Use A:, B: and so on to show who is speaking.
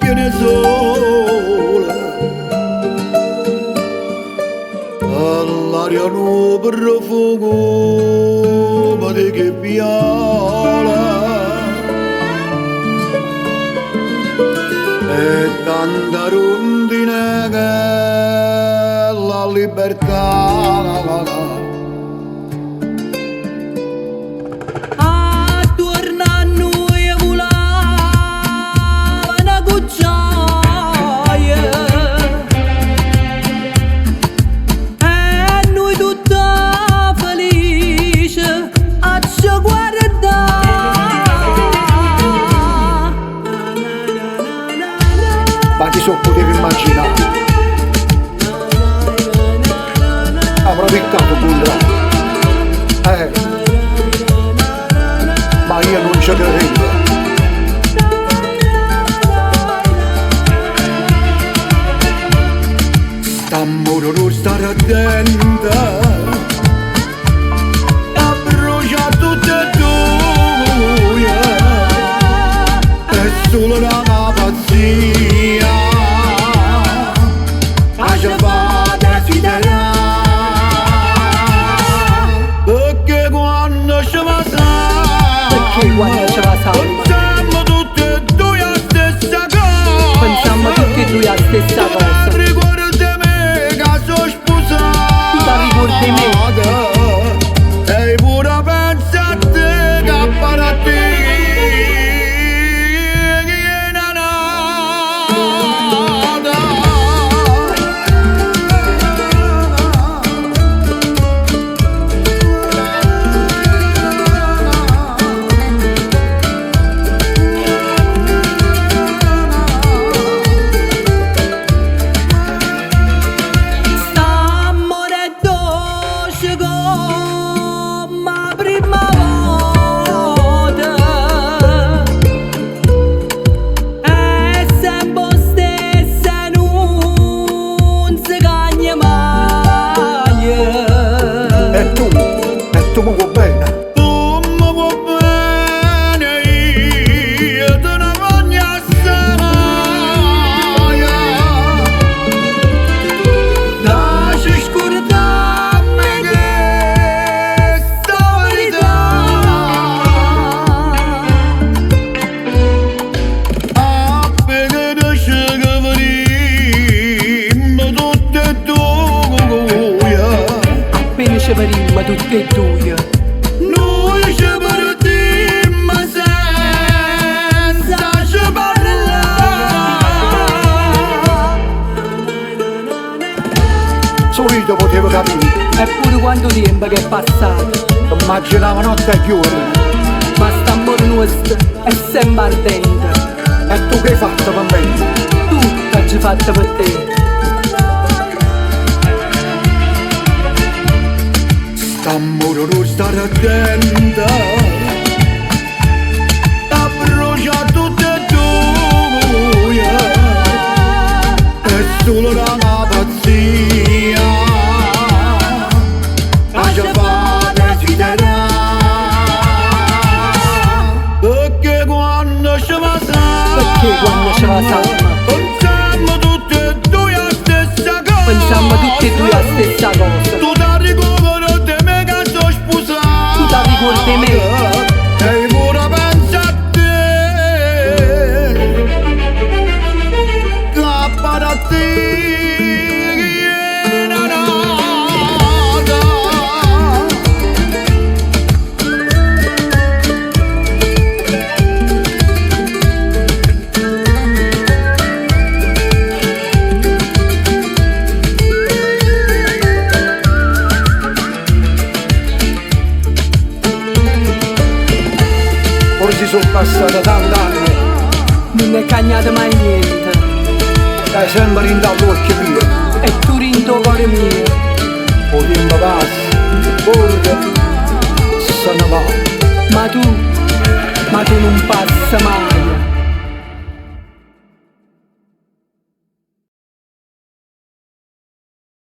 A: piene sole, all'aria un profumo di che viola e tanta rondine che la libertà. Ma chi so potevi immaginare? Avrò piccato pure. Ma io non ci credevo. T'ammoro non stare attenta, a bruciare tutte e due, è solo una pazzia. Perché quando ci va pensiamo tutti e due a stessa cosa.
B: Pensiamo tutti e due a stessa cosa.
A: Tu ricordi me che sono sposato.
B: Tu ti ricordi me?
A: E pure pensa a te che appare a te. Tu mi vuoi bene? Tu mi vuoi bene, io te ne voglio assai. Lasci scordarmi questa verità. Appena ci capiamo tutte e due.
B: Appena ci capiamo tutte e due.
A: Noi ci partimmo senza ci parlare. Subito potevo capire.
B: Eppure quanto tempo che è passato.
A: Immaginavo notte e giorni.
B: Ma st'amore nostro è sempre ardente.
A: E tu che hai fatto per me?
B: Tutto hai fatto per te.
A: T'ammoro non stare attenta, a bruciare tutte e due, è solo una pazzia, a ci fa desiderare. Perché quando ci va pensiamo tutti e due a stessa cosa.
B: Pensiamo tutti e due a stessa cosa.
A: Tu ti ricordi di me che sono sposato.
B: Tu ti ricordi me?
A: E pure pensa a te che appare a te. Forse sono passati tanti anni,
B: non è cagnato mai niente.
A: è sempre in dall'occhio mio.
B: E tu rindo cuore mio.
A: O tempo passa, corre, se ne va.
B: Ma tu non passa mai.